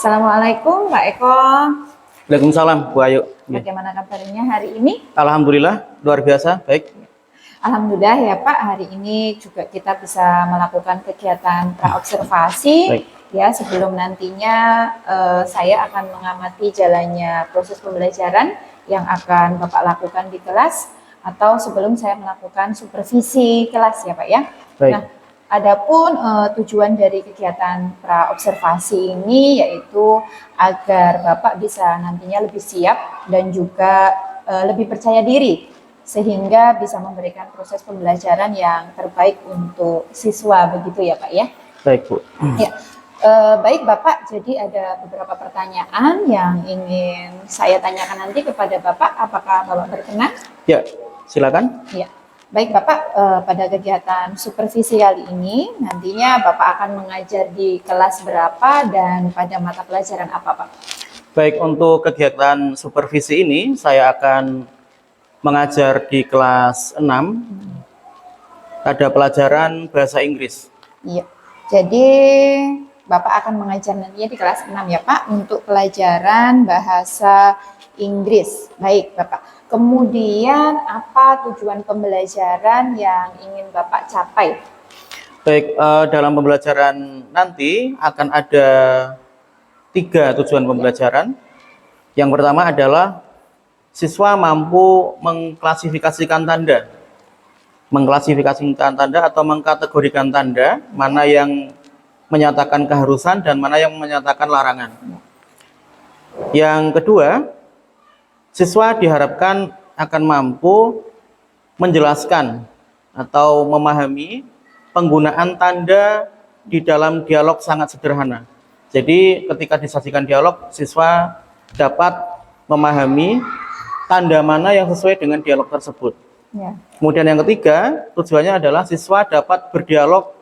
Assalamualaikum Pak Eko. Waalaikumsalam, Bu Ayu. Bagaimana kabarnya hari ini? Alhamdulillah, luar biasa, baik. Alhamdulillah ya Pak, hari ini juga kita bisa melakukan kegiatan praobservasi. Baik. Ya, sebelum nantinya saya akan mengamati jalannya proses pembelajaran yang akan Bapak lakukan di kelas, atau sebelum saya melakukan supervisi kelas ya Pak ya. Baik. Nah, adapun tujuan dari kegiatan praobservasi ini yaitu agar Bapak bisa nantinya lebih siap dan juga lebih percaya diri, sehingga bisa memberikan proses pembelajaran yang terbaik untuk siswa, begitu ya Pak ya? Baik, Bu. Ya, baik Bapak, jadi ada beberapa pertanyaan yang ingin saya tanyakan nanti kepada Bapak, apakah Bapak berkenan? Ya, silakan. Ya, baik Bapak, pada kegiatan supervisi kali ini, nantinya Bapak akan mengajar di kelas berapa dan pada mata pelajaran apa Pak? Baik, untuk kegiatan supervisi ini saya akan mengajar di kelas 6. Ada pelajaran bahasa Inggris. Iya, jadi Bapak akan mengajar nantinya di kelas 6 ya Pak, untuk pelajaran bahasa Inggris. Baik Bapak, kemudian apa tujuan pembelajaran yang ingin Bapak capai? Baik, dalam pembelajaran nanti akan ada 3 tujuan pembelajaran. Yang pertama adalah siswa mampu mengklasifikasikan tanda. Mengklasifikasikan tanda atau mengkategorikan tanda, mana yang menyatakan keharusan dan mana yang menyatakan larangan. Yang kedua, siswa diharapkan akan mampu menjelaskan atau memahami penggunaan tanda di dalam dialog sangat sederhana. Jadi ketika disajikan dialog, siswa dapat memahami tanda mana yang sesuai dengan dialog tersebut. Ya. Kemudian yang ketiga, tujuannya adalah siswa dapat berdialog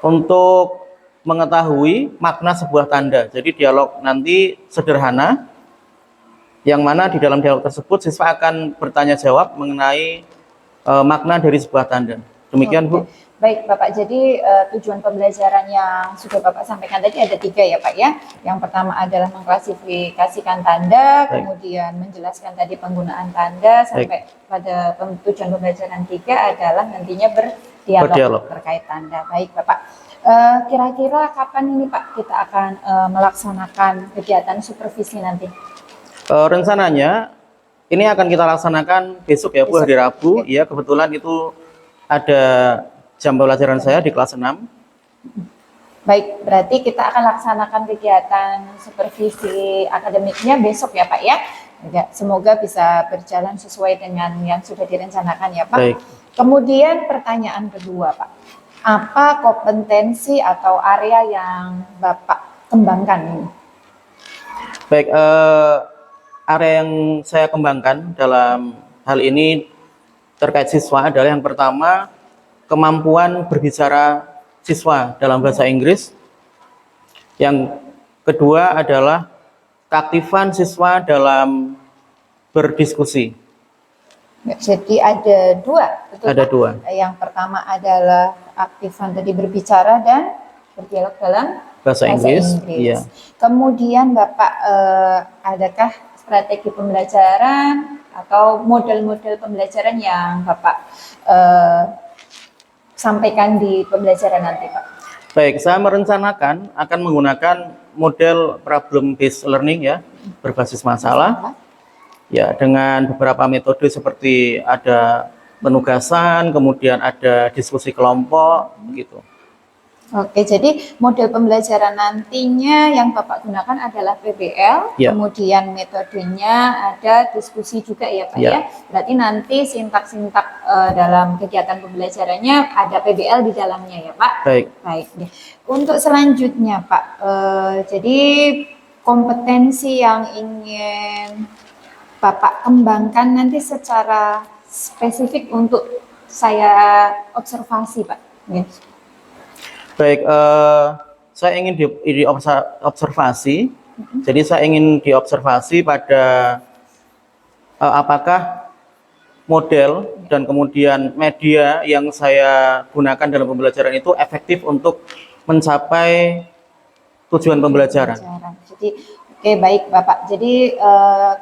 untuk mengetahui makna sebuah tanda. Jadi dialog nanti sederhana, yang mana di dalam dialog tersebut siswa akan bertanya jawab mengenai makna dari sebuah tanda. Demikian, Bu. Baik Bapak, jadi tujuan pembelajaran yang sudah Bapak sampaikan tadi ada 3 ya Pak ya. Yang pertama adalah mengklasifikasikan tanda, Baik. Kemudian menjelaskan tadi penggunaan tanda, sampai pada tujuan pembelajaran 3 adalah nantinya berdialog terkait tanda. Baik Bapak, kira-kira kapan ini Pak kita akan melaksanakan kegiatan supervisi nanti? Rencananya ini akan kita laksanakan besok ya Bu, hari Rabu. Ya, kebetulan itu ada jam pelajaran saya di kelas 6. Baik, berarti kita akan laksanakan kegiatan supervisi akademiknya besok ya Pak ya. Semoga bisa berjalan sesuai dengan yang sudah direncanakan ya Pak. Baik. Kemudian pertanyaan kedua Pak, apa kompetensi atau area yang Bapak kembangkan ini? Baik, area yang saya kembangkan dalam hal ini terkait siswa adalah yang pertama, kemampuan berbicara siswa dalam bahasa Inggris. Yang kedua adalah keaktifan siswa dalam berdiskusi. Jadi ada 2, betul? Ada Pak? 2. Yang pertama adalah aktifan tadi berbicara dan berdialog dalam bahasa Inggris. Iya. Kemudian Bapak adakah strategi pembelajaran atau model-model pembelajaran yang Bapak sampaikan di pembelajaran nanti Pak? Baik, saya merencanakan akan menggunakan model problem based learning ya, berbasis masalah. Ya, dengan beberapa metode seperti ada penugasan, kemudian ada diskusi kelompok gitu. Oke, jadi model pembelajaran nantinya yang Bapak gunakan adalah PBL, ya. Kemudian metodenya ada diskusi juga ya Pak ya. Berarti nanti sintak-sintak dalam kegiatan pembelajarannya ada PBL di dalamnya ya Pak. Baik. Baik. Untuk selanjutnya Pak, jadi kompetensi yang ingin Bapak kembangkan nanti secara spesifik untuk saya observasi Pak. Yes. Baik, saya ingin diobservasi. Jadi saya ingin diobservasi pada apakah model dan kemudian media yang saya gunakan dalam pembelajaran itu efektif untuk mencapai tujuan pembelajaran. Jadi oke, baik Bapak. Jadi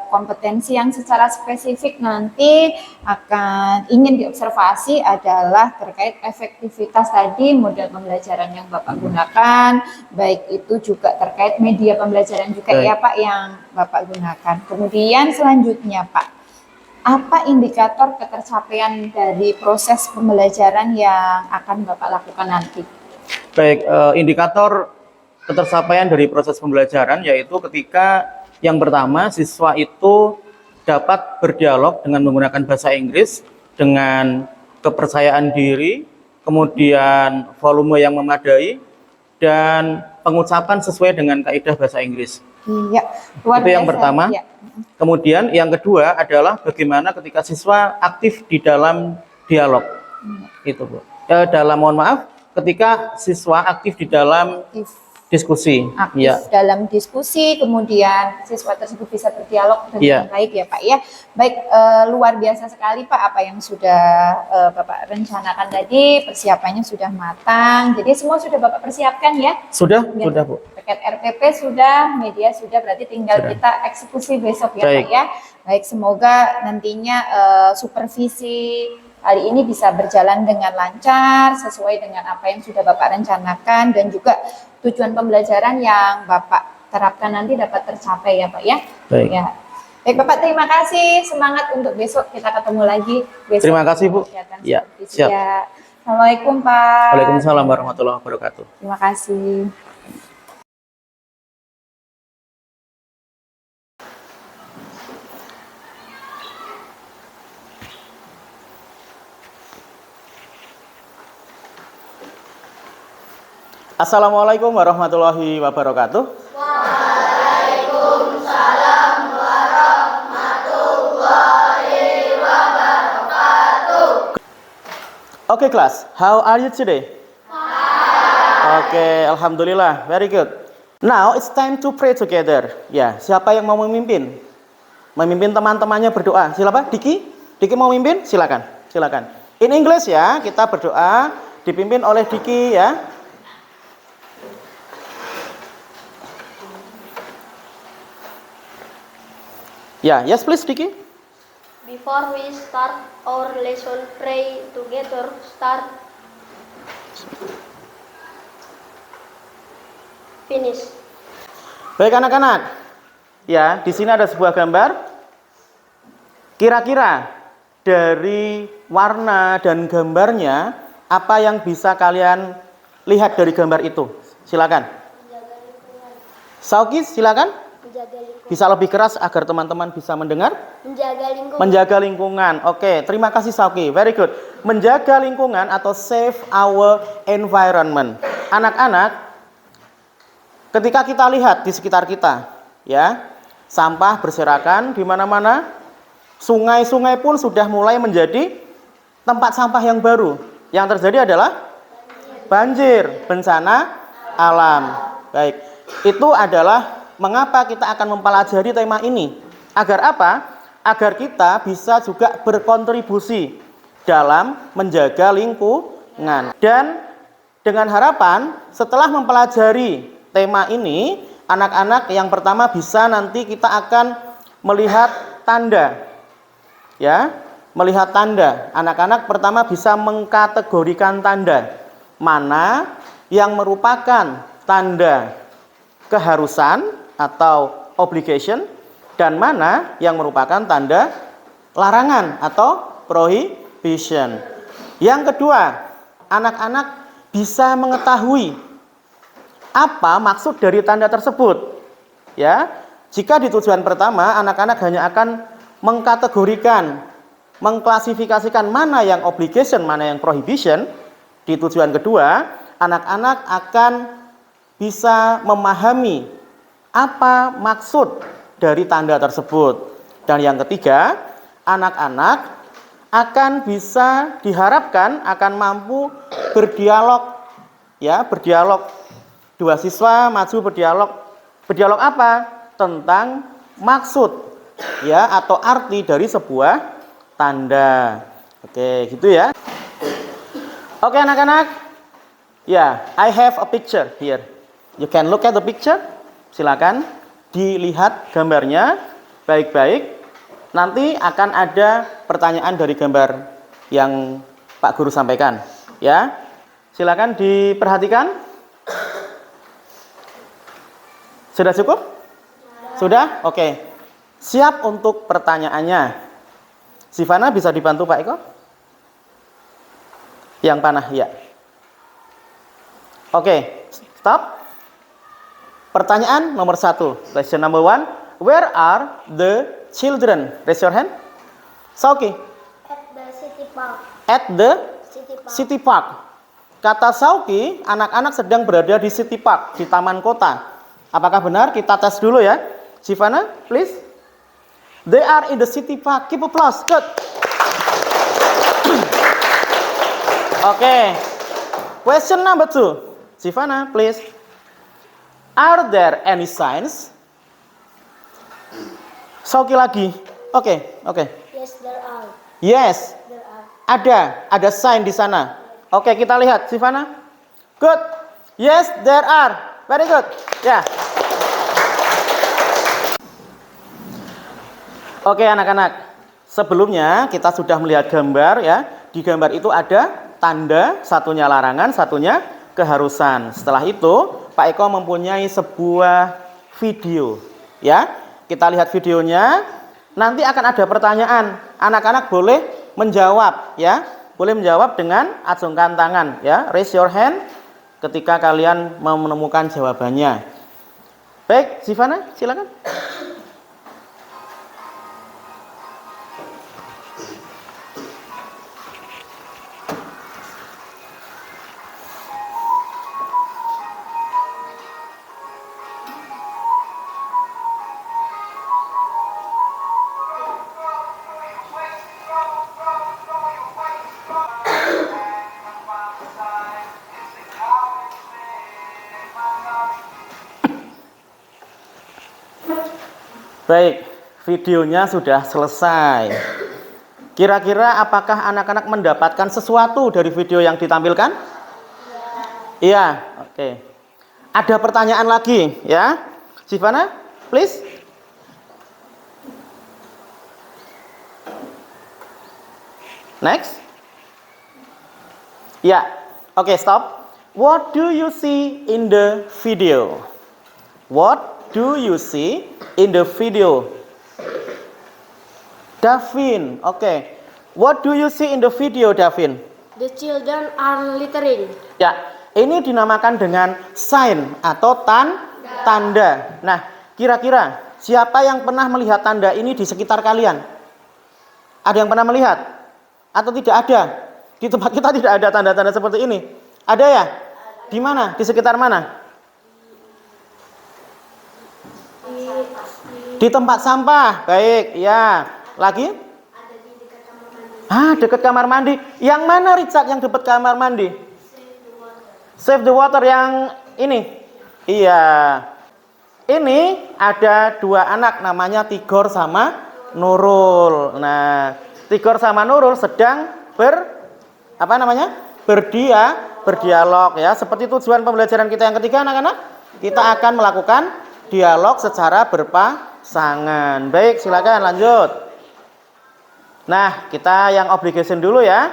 kompetensi yang secara spesifik nanti akan ingin diobservasi adalah terkait efektivitas tadi model pembelajaran yang Bapak gunakan, baik itu juga terkait media pembelajaran juga ya Pak yang Bapak gunakan. Kemudian selanjutnya Pak, apa indikator ketercapaian dari proses pembelajaran yang akan Bapak lakukan nanti? Baik, indikator ketercapaian dari proses pembelajaran yaitu ketika yang pertama siswa itu dapat berdialog dengan menggunakan bahasa Inggris dengan kepercayaan diri, kemudian volume yang memadai, dan pengucapan sesuai dengan kaidah bahasa Inggris. Iya, luar itu yang biasa. pertama. Ya. Kemudian yang kedua adalah bagaimana ketika siswa aktif di dalam dialog. Itu Bu. Mohon maaf, ketika siswa aktif di dalam diskusi. Aktif dalam diskusi, kemudian siswa tersebut bisa berdialog dengan baik ya Pak ya. Baik, luar biasa sekali Pak apa yang sudah Bapak rencanakan tadi, persiapannya sudah matang. Jadi semua sudah Bapak persiapkan ya? Sudah Bu. Terkait RPP sudah, media sudah, berarti tinggal kita eksekusi besok ya Pak ya. Baik, semoga nantinya supervisi kali ini bisa berjalan dengan lancar, sesuai dengan apa yang sudah Bapak rencanakan, dan juga tujuan pembelajaran yang Bapak terapkan nanti dapat tercapai ya Pak ya. Baik. Ya. Baik Bapak, terima kasih. Semangat untuk besok, kita ketemu lagi besok. Terima kasih Bu. Ya, siap. Assalamualaikum Pak. Waalaikumsalam warahmatullahi wabarakatuh. Terima kasih. Assalamualaikum warahmatullahi wabarakatuh. Waalaikumsalam warahmatullahi wabarakatuh. Okay, class, how are you today? Okay, alhamdulillah, very good. Now it's time to pray together. Ya, siapa yang mau memimpin? Memimpin teman-temannya berdoa. Siapa? Diki? Diki mau memimpin? Silakan, silakan. In English ya, kita berdoa dipimpin oleh Diki ya. Ya, yes please Diki. Before we start our lesson, pray together. Start. Finish. Baik anak-anak. Ya, di sini ada sebuah gambar. Kira-kira dari warna dan gambarnya apa yang bisa kalian lihat dari gambar itu? Silakan. Sauki, silakan. Bisa lebih keras agar teman-teman bisa mendengar. Menjaga lingkungan. Menjaga lingkungan. Oke, terima kasih Sauki. Very good. Menjaga lingkungan atau save our environment. Anak-anak, ketika kita lihat di sekitar kita, ya, sampah berserakan di mana-mana. Sungai-sungai pun sudah mulai menjadi tempat sampah yang baru. Yang terjadi adalah banjir, bencana alam. Baik, itu adalah mengapa kita akan mempelajari tema ini. Agar apa? Agar kita bisa juga berkontribusi dalam menjaga lingkungan. Dan dengan harapan setelah mempelajari tema ini, anak-anak yang pertama bisa nanti kita akan melihat tanda. Ya, melihat tanda. Anak-anak pertama bisa mengkategorikan tanda. Mana yang merupakan tanda keharusan atau obligation, dan mana yang merupakan tanda larangan atau prohibition. Yang kedua, anak-anak bisa mengetahui apa maksud dari tanda tersebut. Ya, jika di tujuan pertama anak-anak hanya akan mengkategorikan, mengklasifikasikan mana yang obligation, mana yang prohibition. Di tujuan kedua, anak-anak akan bisa memahami apa maksud dari tanda tersebut. Dan yang ketiga, anak-anak akan bisa diharapkan akan mampu berdialog. Ya, berdialog. Dua siswa maju berdialog. Berdialog apa? Tentang maksud, ya, atau arti dari sebuah tanda. Oke, gitu ya. Oke anak-anak. Ya, I have a picture here. You can look at the picture. Silakan dilihat gambarnya baik-baik. Nanti akan ada pertanyaan dari gambar yang Pak Guru sampaikan. Ya, silakan diperhatikan. Sudah cukup? Sudah? Oke. Siap untuk pertanyaannya. Sivana bisa dibantu Pak Eko? Yang panah, ya. Oke, stop. Pertanyaan nomor 1. Question number 1. Where are the children? Raise your hand. Sauki. At the city park. At the City park. city park. Kata Sauki, anak-anak sedang berada di city park, di taman kota. Apakah benar? Kita tes dulu ya. Sivana, please. They are in the city park. Keep applause. Good. Oke. Question number 2. Sivana, please. Are there any signs? Sauki lagi. Oke. Yes, there are. Yes. There are. Ada sign di sana. Oke, kita lihat, Sivana. Good. Yes, there are. Very good. Ya. Oke, anak-anak. Sebelumnya kita sudah melihat gambar ya. Di gambar itu ada tanda, satunya larangan, satunya keharusan. Setelah itu, Pak Eko mempunyai sebuah video. Ya. Kita lihat videonya. Nanti akan ada pertanyaan. Anak-anak boleh menjawab ya. Boleh menjawab dengan acungkan tangan ya. Raise your hand ketika kalian mau menemukan jawabannya. Baik, Sivana, silakan. Baik, videonya sudah selesai. Kira-kira apakah anak-anak mendapatkan sesuatu dari video yang ditampilkan? Iya, oke. Ada pertanyaan lagi ya. Sivana, please. Next. Ya, oke, stop. What do you see in the video? What do you see in the video? Davin, oke. What do you see in the video, Davin? The children are littering. Ya, ini dinamakan dengan sign atau tanda. Nah, kira-kira siapa yang pernah melihat tanda ini di sekitar kalian? Ada yang pernah melihat? Atau tidak ada? Di tempat kita tidak ada tanda-tanda seperti ini. Ada ya? Di mana? Di sekitar mana? Di tempat sampah. Baik, ya. Lagi? Ada di dekat kamar mandi. Dekat kamar mandi. Yang mana, Richard, yang dekat kamar mandi? Save the water yang ini. Iya. Ini ada dua anak namanya Tigor sama Nurul. Nah, Tigor sama Nurul sedang berdialog ya. Seperti tujuan pembelajaran kita yang ketiga, anak-anak. Kita akan melakukan dialog secara berpasangan. Baik, silakan lanjut. Nah, kita yang obligation dulu ya.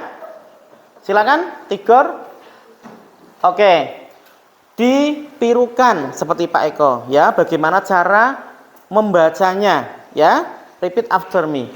Silakan, Tigor. Oke. Ditirukan seperti Pak Eko ya. Bagaimana cara membacanya ya? Repeat after me.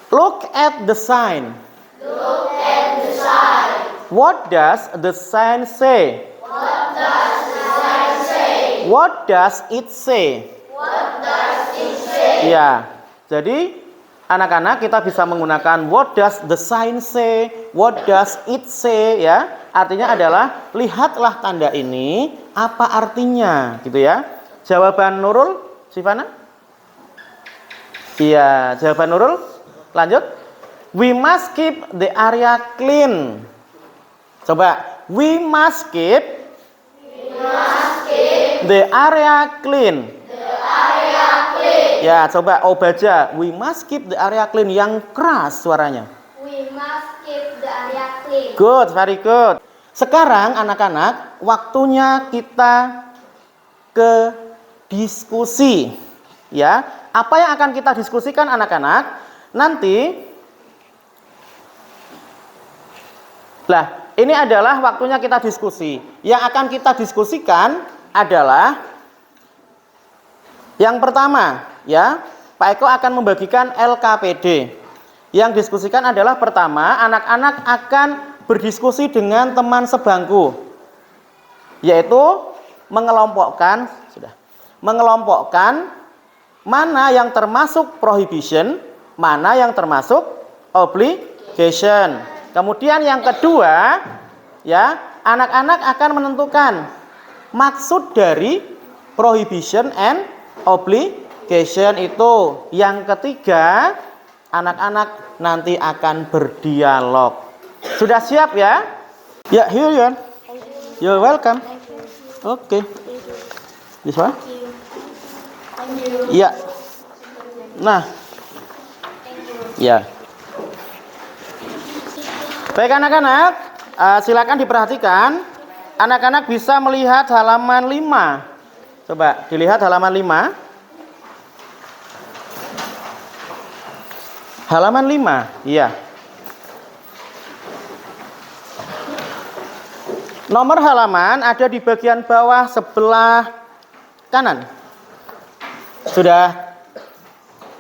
Look at the sign. Look at the sign. What does the sign say? What does the sign say? What does it say? What does it say? Ya, jadi anak-anak kita bisa menggunakan what does the sign say, what does it say ya. Artinya adalah lihatlah tanda ini apa artinya gitu ya. Jawaban Nurul, Sivana? Iya, jawaban Nurul. Lanjut. We must keep the area clean. Coba, we must keep the area clean. Ya, coba baca. We must keep the area clean yang keras suaranya. We must keep the area clean. Good, very good. Sekarang anak-anak, waktunya kita ke diskusi. Ya, apa yang akan kita diskusikan anak-anak? Nanti ini adalah waktunya kita diskusi. Yang akan kita diskusikan adalah yang pertama, ya. Pak Eko akan membagikan LKPD. Yang diskusikan adalah pertama, anak-anak akan berdiskusi dengan teman sebangku, yaitu mengelompokkan mana yang termasuk prohibition, mana yang termasuk obligation. Kemudian yang kedua, ya, anak-anak akan menentukan maksud dari prohibition and obligation itu. Yang ketiga, anak-anak nanti akan berdialog. Sudah siap ya? Ya, here you are. You're welcome. Oke. This one? Ya. Nah. Ya. Baik anak-anak, silakan diperhatikan. Anak-anak bisa melihat halaman 5. Coba dilihat halaman 5. Halaman 5, iya. Nomor halaman ada di bagian bawah sebelah kanan. Sudah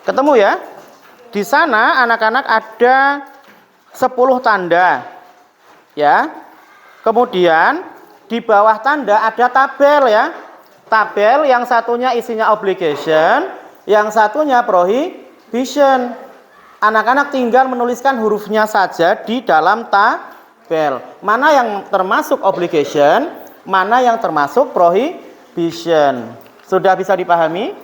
ketemu ya? Di sana anak-anak ada 10 tanda. Ya. Kemudian di bawah tanda ada tabel ya. Tabel yang satunya isinya obligation, yang satunya prohibition. Anak-anak tinggal menuliskan hurufnya saja di dalam tabel. Mana yang termasuk obligation, mana yang termasuk prohibition. Sudah bisa dipahami?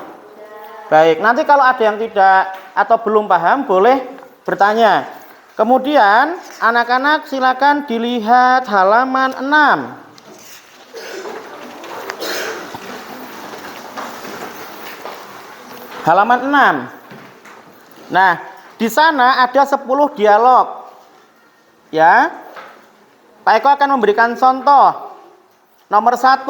Baik, nanti kalau ada yang tidak atau belum paham boleh bertanya. Kemudian anak-anak silakan dilihat halaman 6. Halaman 6. Nah, di sana ada 10 dialog. Ya. Pak Eko akan memberikan contoh. Nomor 1.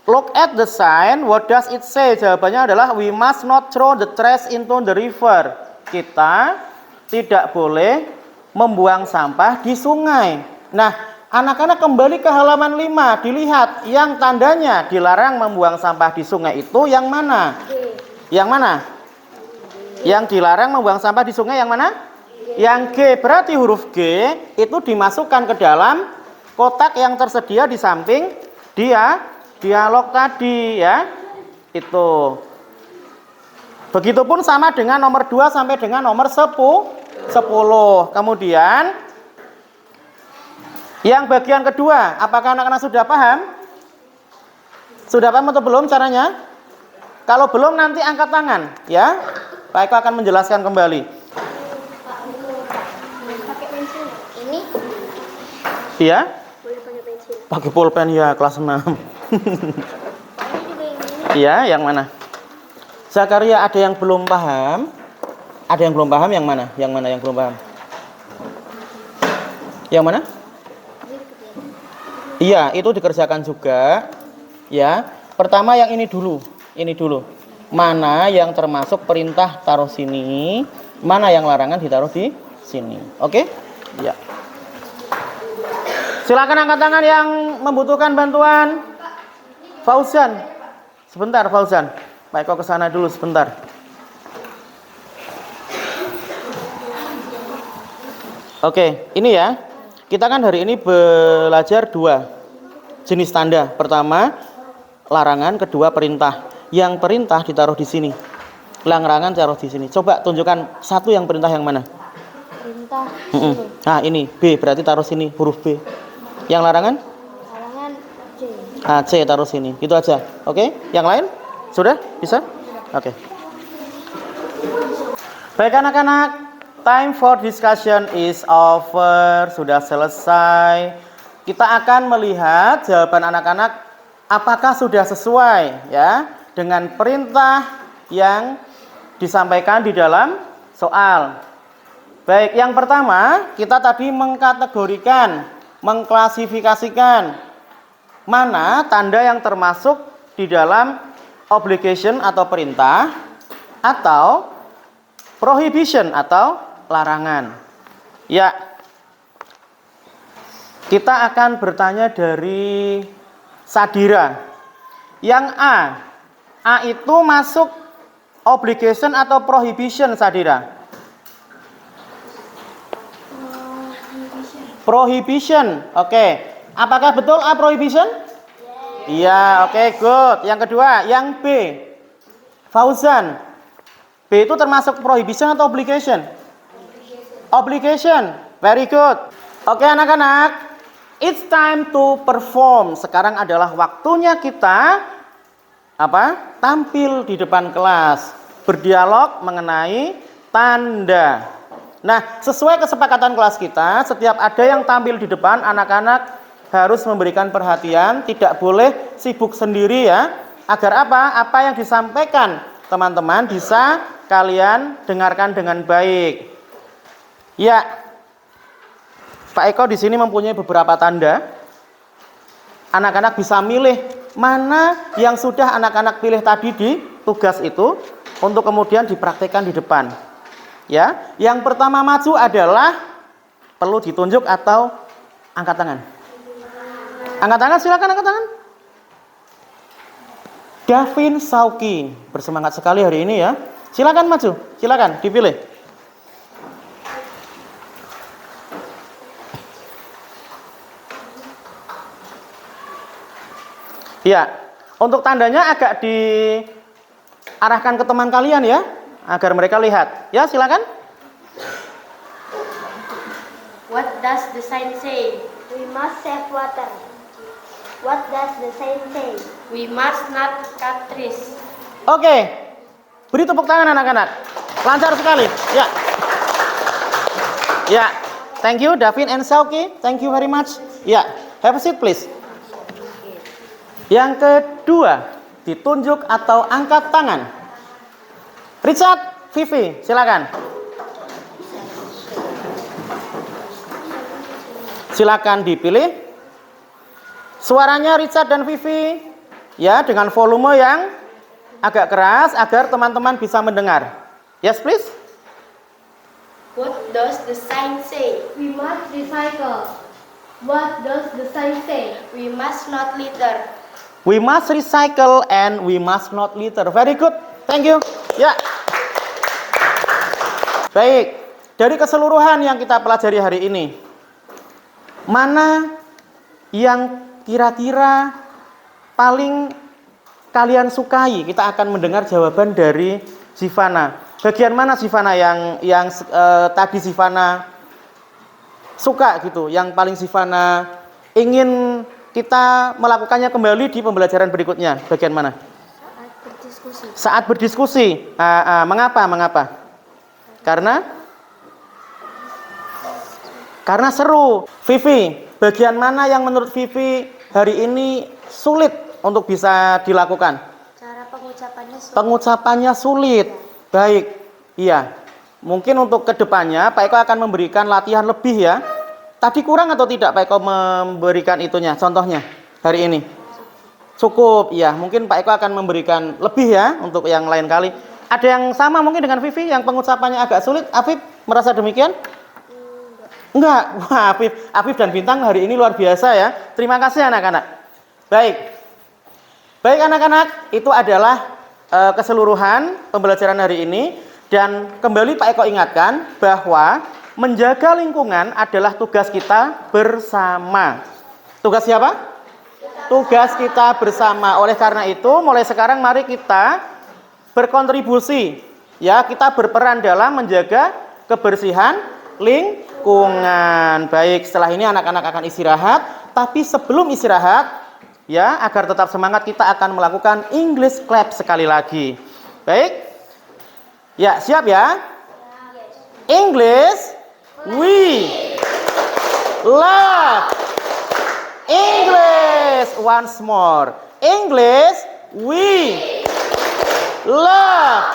Look at the sign, what does it say? Jawabannya adalah we must not throw the trash into the river. Kita tidak boleh membuang sampah di sungai. Nah, anak-anak kembali ke halaman 5. Dilihat yang tandanya dilarang membuang sampah di sungai itu yang mana? Yang mana? Yang dilarang membuang sampah di sungai yang mana? Yang G. Berarti huruf G itu dimasukkan ke dalam kotak yang tersedia di samping dialog tadi ya. Itu. Begitupun sama dengan nomor 2 sampai dengan nomor 10. Kemudian yang bagian kedua, apakah anak-anak sudah paham? Sudah paham atau belum caranya? Kalau belum nanti angkat tangan ya. Pak Eko akan menjelaskan kembali. Pakai pensil. Ini Iya? boleh pakai pensil. Pakai pulpen ya kelas 6. Ini juga yang ini. Iya, yang mana? Zakaria, ada yang belum paham? Ada yang belum paham yang mana? Yang mana yang belum paham? Yang mana? Iya, itu dikerjakan juga. Ya. Pertama yang ini dulu. Ini dulu. Mana yang termasuk perintah taruh sini, mana yang larangan ditaruh di sini. Oke? Ya. Silakan angkat tangan yang membutuhkan bantuan. Fauzan. Sebentar, Fauzan. Pak Eko ke sana dulu sebentar. Oke, ini ya. Kita kan hari ini belajar 2 jenis tanda. Pertama, larangan, kedua perintah. Yang perintah ditaruh di sini. Larangan taruh di sini. Coba tunjukkan satu yang perintah yang mana? Perintah. Nah, ini B, berarti taruh sini huruf B. Yang larangan? Larangan C. C taruh sini. Gitu aja. Oke? Yang lain? Sudah? Bisa? Oke. Baik anak-anak, time for discussion is over. Sudah selesai. Kita akan melihat jawaban anak-anak apakah sudah sesuai ya dengan perintah yang disampaikan di dalam soal. Baik, yang pertama kita tadi mengkategorikan mengklasifikasikan mana tanda yang termasuk di dalam obligation atau perintah atau prohibition atau larangan. Ya, kita akan bertanya dari Sadira. Yang A itu masuk obligation atau prohibition, Sadira? Prohibition. Oke. Apakah betul A prohibition? Iya, oke, good. Yang kedua, yang B. Fauzan. B itu termasuk prohibition atau obligation? Obligation. Very good. Oke, anak-anak. It's time to perform. Sekarang adalah waktunya kita tampil di depan kelas, berdialog mengenai tanda. Nah, sesuai kesepakatan kelas kita, setiap ada yang tampil di depan, anak-anak harus memberikan perhatian, tidak boleh sibuk sendiri ya, agar apa yang disampaikan teman-teman bisa kalian dengarkan dengan baik. Ya, Pak Eko di sini mempunyai beberapa tanda. Anak-anak bisa milih mana yang sudah anak-anak pilih tadi di tugas itu untuk kemudian dipraktekkan di depan. Ya, yang pertama maju adalah perlu ditunjuk atau angkat tangan. Angkat tangan, silakan angkat tangan. Davin Sauki, bersemangat sekali hari ini ya. Silakan maju, silakan dipilih. Ya, untuk tandanya agak diarahkan ke teman kalian ya, agar mereka lihat. Ya, silakan. What does the sign say? We must save water. What does the sign say? We must not cut trees. Oke, beri tepuk tangan anak-anak. Lancar sekali. Ya, ya. Thank you, Davin and Sauki. Thank you very much. Ya, have a seat please. Yang kedua, ditunjuk atau angkat tangan. Richard, Vivi, silakan. Silakan dipilih. Suaranya Richard dan Vivi ya, dengan volume yang agak keras agar teman-teman bisa mendengar. Yes, please. What does the sign say? We must recycle. What does the sign say? We must not litter. We must recycle and we must not litter. Very good. Thank you. Ya. Baik. Dari keseluruhan yang kita pelajari hari ini, mana yang kira-kira paling kalian sukai? Kita akan mendengar jawaban dari Zivana. Bagian mana Zivana yang tadi Zivana suka gitu? Yang paling Zivana ingin kita melakukannya kembali di pembelajaran berikutnya. Bagian mana? Saat berdiskusi. Saat berdiskusi. Mengapa? Karena seru. Vivi, bagian mana yang menurut Vivi hari ini sulit untuk bisa dilakukan? Cara pengucapannya sulit. Pengucapannya sulit. Baik. Iya. Mungkin untuk kedepannya Pak Eko akan memberikan latihan lebih ya. Tadi kurang atau tidak Pak Eko memberikan itunya, contohnya hari ini? Cukup, ya. Mungkin Pak Eko akan memberikan lebih ya untuk yang lain kali. Ada yang sama mungkin dengan Vivi yang pengucapannya agak sulit. Afif merasa demikian? Enggak. Wah, Afif dan Bintang hari ini luar biasa ya. Terima kasih anak-anak. Baik anak-anak, itu adalah keseluruhan pembelajaran hari ini. Dan kembali Pak Eko ingatkan bahwa menjaga lingkungan adalah tugas kita bersama. Tugas siapa? Tugas kita bersama. Oleh karena itu, mulai sekarang mari kita berkontribusi. Ya, kita berperan dalam menjaga kebersihan lingkungan. Baik, setelah ini anak-anak akan istirahat. Tapi sebelum istirahat, ya, agar tetap semangat kita akan melakukan English Clap sekali lagi. Baik. Ya, siap ya? English. We love English. Once more. English. We love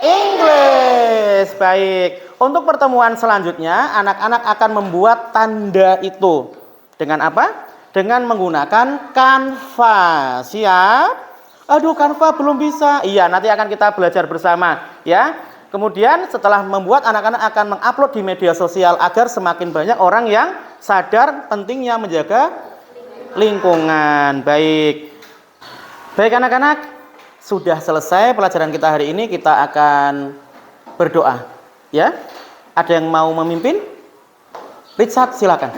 English. Baik. Untuk pertemuan selanjutnya, anak-anak akan membuat tanda itu. Dengan apa? Dengan menggunakan Canva. Siap? Aduh, Canva belum bisa. Iya, nanti akan kita belajar bersama, ya. Kemudian setelah membuat, anak-anak akan mengupload di media sosial agar semakin banyak orang yang sadar pentingnya menjaga lingkungan. Baik. Baik anak-anak, sudah selesai pelajaran kita hari ini. Kita akan berdoa, ya. Ada yang mau memimpin? Richard, silakan.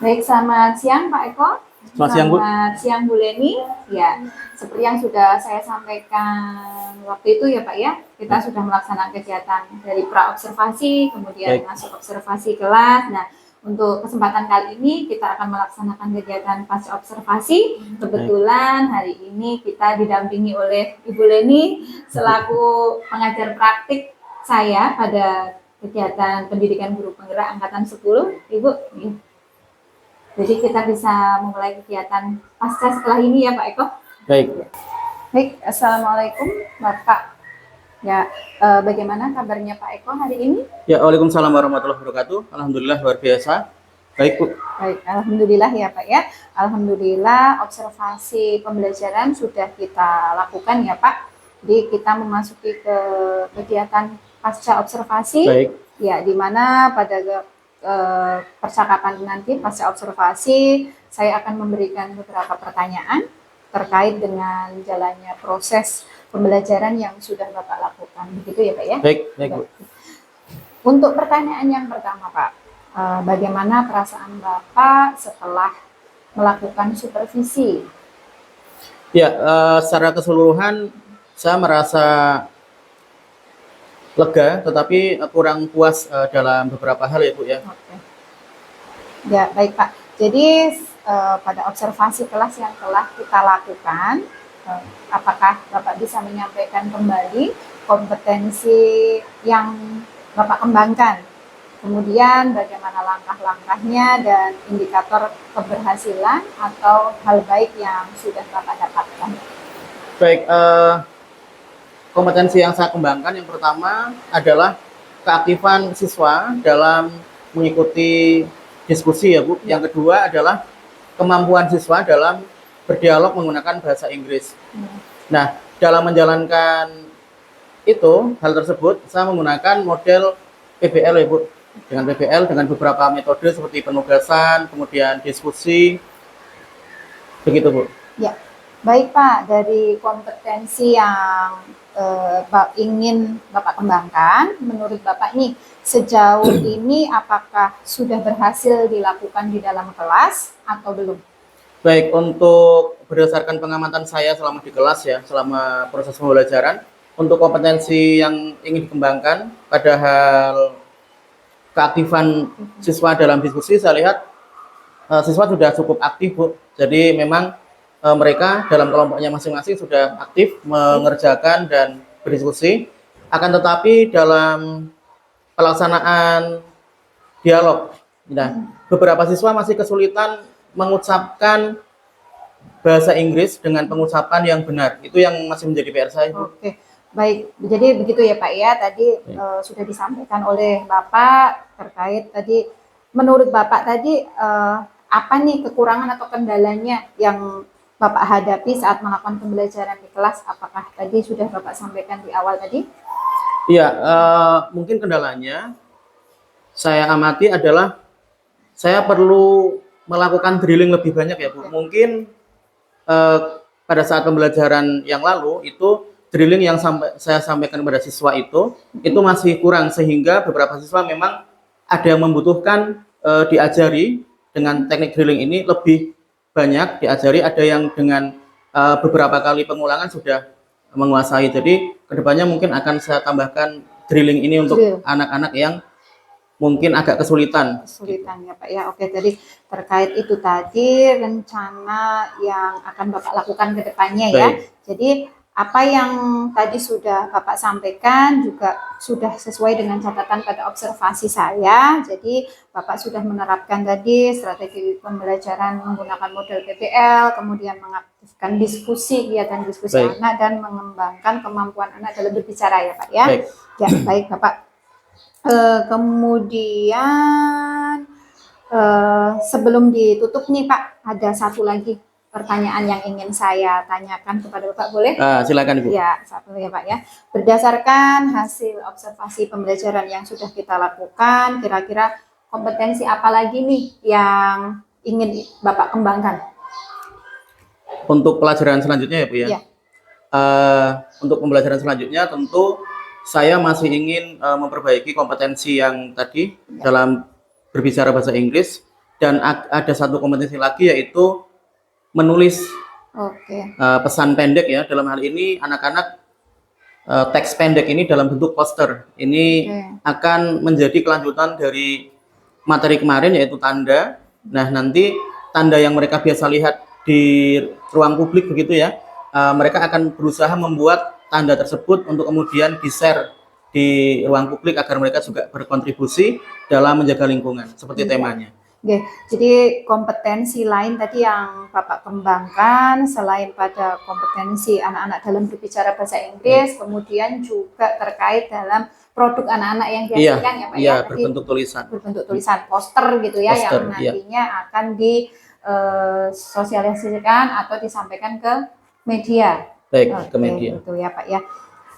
Baik, selamat siang Pak Eko. Selamat siang, Bu. Selamat siang Bu Leni. Ya, seperti yang sudah saya sampaikan waktu itu ya Pak ya, kita sudah melaksanakan kegiatan dari pra-observasi, kemudian Baik. masuk observasi kelas. Nah, untuk kesempatan kali ini kita akan melaksanakan kegiatan pasca observasi. Kebetulan hari ini kita didampingi oleh Ibu Leni selaku pengajar praktik saya pada kegiatan pendidikan guru penggerak angkatan 10. Ibu, jadi kita bisa memulai kegiatan pasca setelah ini ya Pak Eko. Baik. Baik, Assalamualaikum Bapak. Ya, bagaimana kabarnya Pak Eko hari ini? Ya, waalaikumsalam warahmatullahi wabarakatuh. Alhamdulillah luar biasa. Baik, Bu. Baik, alhamdulillah ya Pak ya. Alhamdulillah observasi pembelajaran sudah kita lakukan ya Pak. Jadi kita memasuki ke kegiatan pasca observasi. Baik. Ya, di mana pada percakapan nanti pasca observasi saya akan memberikan beberapa pertanyaan terkait dengan jalannya proses pembelajaran yang sudah Bapak lakukan. Begitu ya Pak ya? Baik, baik, Bu. Untuk pertanyaan yang pertama Pak, bagaimana perasaan Bapak setelah melakukan supervisi? Ya, secara keseluruhan saya merasa lega, tetapi kurang puas dalam beberapa hal ya, Bu ya. Oke. Ya, baik Pak. Jadi pada observasi kelas yang telah kita lakukan, apakah Bapak bisa menyampaikan kembali kompetensi yang Bapak kembangkan? Kemudian bagaimana langkah-langkahnya dan indikator keberhasilan atau hal baik yang sudah Bapak dapatkan? Baik, kompetensi yang saya kembangkan yang pertama adalah keaktifan siswa dalam mengikuti diskusi ya Bu. Yang kedua adalah kemampuan siswa dalam berdialog menggunakan bahasa Inggris. Nah, dalam menjalankan itu, hal tersebut saya menggunakan model PBL ya Bu. Dengan PBL dengan beberapa metode seperti penugasan, kemudian diskusi. Begitu Bu. Ya, baik Pak, dari kompetensi yang ingin Bapak kembangkan, menurut Bapak nih, sejauh ini apakah sudah berhasil dilakukan di dalam kelas atau belum? Baik, untuk berdasarkan pengamatan saya selama di kelas ya, selama proses pembelajaran, untuk kompetensi yang ingin dikembangkan pada hal keaktifan siswa dalam diskusi, saya lihat siswa sudah cukup aktif Bu. Jadi memang mereka dalam kelompoknya masing-masing sudah aktif mengerjakan dan berdiskusi. Akan tetapi dalam pelaksanaan dialog, nah, beberapa siswa masih kesulitan mengucapkan bahasa Inggris dengan pengucapan yang benar. Itu yang masih menjadi PR saya. Oke, baik. Jadi begitu ya Pak ya. Tadi sudah disampaikan oleh Bapak terkait tadi. Menurut Bapak tadi apa nih kekurangan atau kendalanya yang Bapak hadapi saat melakukan pembelajaran di kelas? Apakah tadi sudah Bapak sampaikan di awal tadi? Iya, mungkin kendalanya saya amati adalah saya perlu melakukan drilling lebih banyak ya Bu. Mungkin pada saat pembelajaran yang lalu itu drilling yang saya sampaikan kepada siswa itu masih kurang, sehingga beberapa siswa memang ada yang membutuhkan diajari dengan teknik drilling ini lebih banyak diajari, ada yang dengan beberapa kali pengulangan sudah menguasai. Jadi kedepannya mungkin akan saya tambahkan drilling ini untuk anak-anak yang mungkin agak kesulitan ya Pak ya. Oke, tadi terkait itu tadi rencana yang akan Bapak lakukan ke depannya ya. Jadi apa yang tadi sudah Bapak sampaikan juga sudah sesuai dengan catatan pada observasi saya. Jadi Bapak sudah menerapkan tadi strategi pembelajaran menggunakan model PBL, kemudian mengaktifkan diskusi, kegiatan diskusi Baik. anak dan mengembangkan kemampuan anak dalam berbicara ya Pak ya. Baik. Ya baik Bapak. Kemudian sebelum ditutup nih Pak, ada satu lagi pertanyaan yang ingin saya tanyakan kepada Bapak, boleh? Silakan Ibu. Ya, satu ya Pak ya. Berdasarkan hasil observasi pembelajaran yang sudah kita lakukan, kira-kira kompetensi apa lagi nih yang ingin Bapak kembangkan? Untuk pelajaran selanjutnya ya Bu ya. Iya. Untuk pembelajaran selanjutnya tentu saya masih ingin memperbaiki kompetensi yang tadi dalam berbicara bahasa Inggris, dan ada satu kompetensi lagi yaitu menulis pesan pendek ya. Dalam hal ini anak-anak teks pendek ini dalam bentuk poster ini akan menjadi kelanjutan dari materi kemarin yaitu tanda. Nah nanti tanda yang mereka biasa lihat di ruang publik begitu ya, mereka akan berusaha membuat tanda tersebut untuk kemudian di-share di ruang publik agar mereka juga berkontribusi dalam menjaga lingkungan seperti temanya. Oke, jadi kompetensi lain tadi yang Bapak kembangkan selain pada kompetensi anak-anak dalam berbicara bahasa Inggris, kemudian juga terkait dalam produk anak-anak yang dihasilkan ya Pak ya, berbentuk tulisan. Berbentuk tulisan poster gitu ya, poster, yang nantinya akan disosialisasikan atau disampaikan ke media. Baik, ke media. Gitu ya Pak ya.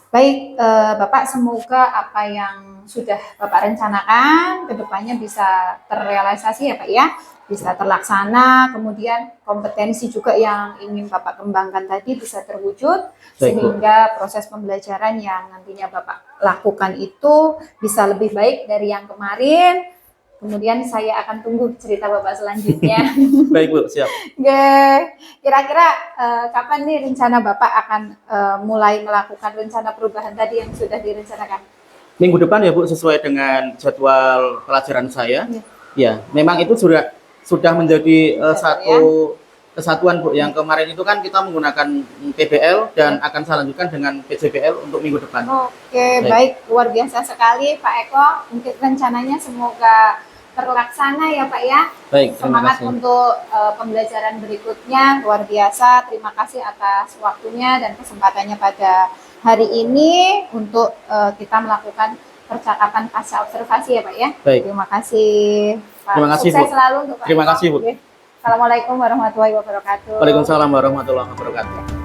Baik, Bapak, semoga apa yang sudah Bapak rencanakan ke depannya bisa terrealisasi ya Pak ya, bisa terlaksana, kemudian kompetensi juga yang ingin Bapak kembangkan tadi bisa terwujud, sehingga proses pembelajaran yang nantinya Bapak lakukan itu bisa lebih baik dari yang kemarin. Kemudian saya akan tunggu cerita Bapak selanjutnya. Baik Bu, siap. Kira-kira kapan nih rencana Bapak akan mulai melakukan rencana perubahan tadi yang sudah direncanakan? Minggu depan ya Bu, sesuai dengan jadwal pelajaran saya. Ya, memang itu sudah menjadi satu kesatuan Bu. Yang kemarin itu kan kita menggunakan PBL dan akan saya lanjutkan dengan PJBL untuk minggu depan. Oke, baik, luar biasa sekali Pak Eko. Mungkin rencananya semoga terlaksana ya Pak ya. Baik, terima semangat kasih. untuk pembelajaran berikutnya, luar biasa. Terima kasih atas waktunya dan kesempatannya pada hari ini untuk kita melakukan percakapan pasca observasi ya Pak ya. Baik. Terima kasih Pak. Terima kasih Sukses Bu. selalu untuk Pak Terima Eko. kasih Bu. Assalamualaikum warahmatullahi wabarakatuh. Waalaikumsalam warahmatullahi wabarakatuh.